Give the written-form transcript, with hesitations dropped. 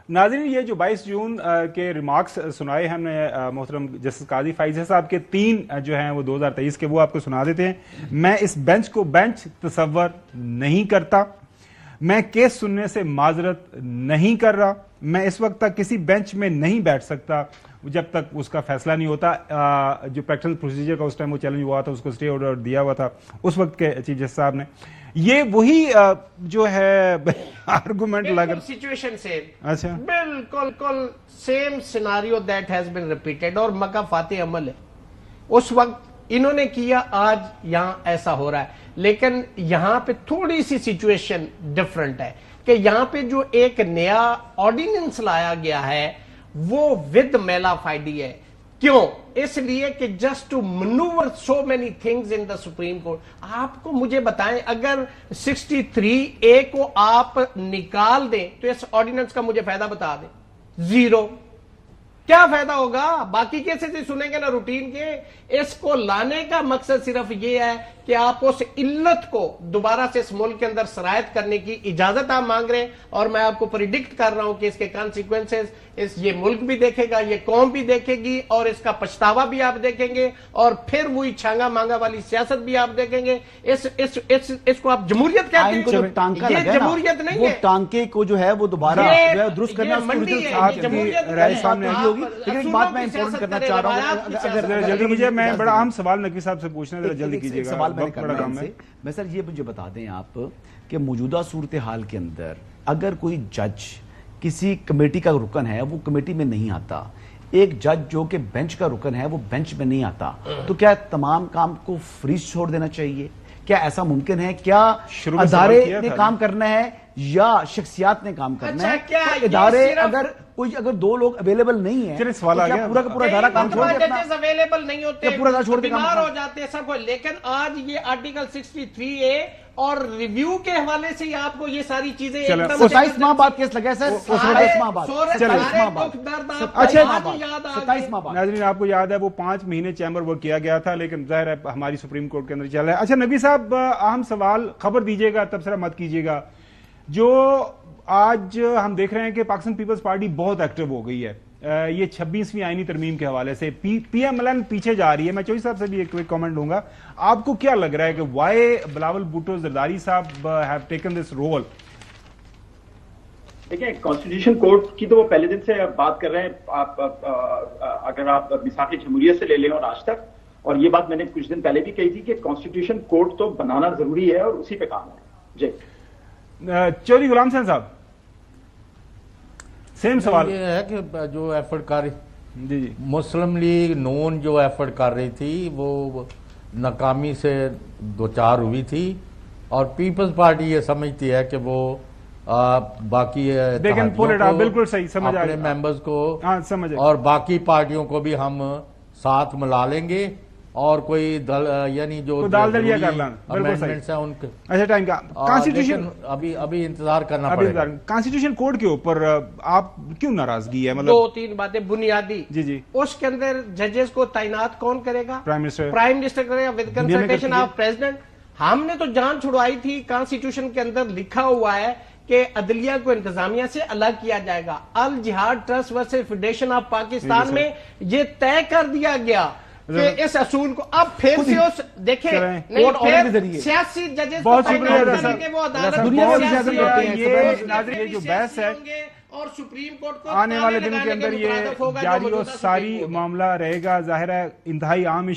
ناظرین یہ جو 22 جون کے ریمارکس سنائے ہم نے محترم جسٹس قاضی فائزہ صاحب کے 3 جو ہیں وہ 2023 کے وہ آپ کو سنا دیتے ہیں. میں اس بینچ کو بینچ تصور نہیں کرتا, میں کیس سننے سے معذرت نہیں کر رہا, میں اس وقت تک کسی بینچ میں نہیں بیٹھ سکتا جب تک اس کا فیصلہ نہیں ہوتا. جو پریکٹیکل پروسیجر کا اس ٹائم وہ چیلنج ہوا تھا, اس کو اسٹے آرڈر دیا ہوا تھا اس وقت کے چیف جسٹس صاحب نے. یہ وہی جو ہے آرگومنٹ لگا سچویشن سے اچھا بالکل same scenario that has been repeated, اور مکہ فاتح عمل ہے. اس وقت انہوں نے کیا, آج یہاں ایسا ہو رہا ہے. لیکن یہاں پہ تھوڑی سی سچویشن ڈفرنٹ ہے کہ یہاں پہ جو ایک نیا آرڈیننس لایا گیا ہے وہ ود میلا فائڈی ہے. کیوں؟ اس لیے کہ just to maneuver so many things in the Supreme Court. آپ کو مجھے بتائیں, اگر 63A کو آپ نکال دیں تو اس آرڈیننس کا مجھے فائدہ بتا دیں. زیرو. کیا فائدہ ہوگا؟ باقی کیسے سنیں گے نا روٹین کے. اس کو لانے کا مقصد صرف یہ ہے کہ آپ اس علت کو دوبارہ سے اس ملک کے اندر سرایت کرنے کی اجازت آپ مانگ رہے ہیں, اور میں آپ کو پریڈکٹ کر رہا ہوں کہ اس کے کانسیکوینسز یہ ملک بھی دیکھے گا, یہ قوم بھی دیکھے گی, اور اس کا پچھتاوا بھی آپ دیکھیں گے, اور پھر وہی چھانگا مانگا والی سیاست بھی آپ دیکھیں گے. اس کو آپ جمہوریت کہتے ہیں. یہ جمہوریت نہیں ہے. ٹانکے کو جو ہے وہ دوبارہ درست کرنا لیکن ایک بات میں امپورٹنٹ کرنا چاہ رہا ہوں, اگر جلدی مجھے میں بڑا اہم سوال نقوی صاحب سے پوچھنا ہے, جلدی کیجیے گا, سوال میں نے کرنا ہے. میں سر یہ مجھے بتا دیں آپ کہ موجودہ صورتحال کے اندر اگر کوئی جج کسی کمیٹی کا رکن ہے وہ کمیٹی میں نہیں آتا, ایک جج جو کہ بینچ کا رکن ہے وہ بینچ میں نہیں آتا, تو کیا تمام کام کو فریز چھوڑ دینا چاہیے؟ کیا ایسا ممکن ہے؟ کیا ادارے نے کام کرنا ہے یا شخصیات نے کام کرنا ہے؟ ادارے اگر 2 لوگ اویلیبل نہیں ہیں پورا کا پورا ادارہ کام چھوڑ دے, ججز اویلیبل نہیں ہوتے, پورا ادارہ چھوڑ دے, بیمار ہو جاتے ہیں سب کو. لیکن آج یہ آرٹیکل 63A اور ریویو کے حوالے سے آپ کو یہ ساری چیزیں 27 ماہ بعد کیس لگا ہے سر, 27 ماہ بعد. ناظرین آپ کو یاد ہے وہ 5 مہینے چیمبر ورک کیا گیا تھا, لیکن ظاہر ہے ہماری سپریم کورٹ کے اندر چل رہا ہے. اچھا نبی صاحب, اہم سوال, خبر دیجیے گا, تبصرہ مت کیجیے گا. جو آج ہم دیکھ رہے ہیں کہ پاکستان پیپلز پارٹی بہت ایکٹیو ہو گئی ہے یہ 26ویں آئینی ترمیم کے حوالے سے. پی ایم ایل این پیچھے جا رہی ہے. میں چوہی صاحب سے بھی ایک کامنٹ لوں گا. آپ کو کیا لگ رہا ہے کہ وائی بلاول بھٹو زرداری صاحب ہیو ٹیکن دس رول؟ دیکھیں, کانسٹیٹیوشن کورٹ کی تو وہ پہلے دن سے بات کر رہے ہیں. آپ اگر آپ میثاق جمہوریت سے لے لیں اور آج تک, اور یہ بات میں نے کچھ دن پہلے بھی کہی تھی کہ کانسٹیٹیوشن کورٹ تو بنانا ضروری ہے اور اسی پہ کام ہے. جی چودھری غلام حسین صاحب, سیم سوال یہ ہے کہ جو ایفرٹ کر جی مسلم لیگ نون جو ایفرٹ کر رہی تھی وہ ناکامی سے دوچار ہوئی تھی, اور پیپلز پارٹی یہ سمجھتی ہے کہ وہ باقی بالکل صحیح سمجھ اپنے ممبرز کو اور باقی پارٹیوں کو بھی ہم ساتھ ملا لیں گے, اور کوئی یعنی جو دلیا کر لیں. امینڈمنٹس ہیں ان کے اچھا ٹائم کا کانسٹیٹیوشن ابھی انتظار کرنا پڑے گا. کانسٹیٹیوشن کوڈ کے اوپر آپ کیوں ناراضگی ہے؟ مطلب 2-3 باتیں بنیادی. جی اس کے اندر ججز کو تعینات کون کرے گا؟ پرائم منسٹر کرے گا ود کنسلٹیشن آف پریزیڈنٹ. ہم نے تو جان چھڑوائی تھی, کانسٹیٹیوشن کے اندر لکھا ہوا ہے کہ عدلیہ کو انتظامیہ سے الگ کیا جائے گا. الجہاد trust versus federation of Pakistan میں یہ طے کر دیا گیا کہ اس اصول کو اب پھر سے اس دیکھیں سیاسی ججز کو تعینات کریں کہ وہ عدالت یہ جو بحث ہے اور سپریم کورٹ کو آنے والے دن کے اندر یہ جاری و ساری معاملہ رہے گا. ظاہر ہے انتہائی عام ایشو ہے.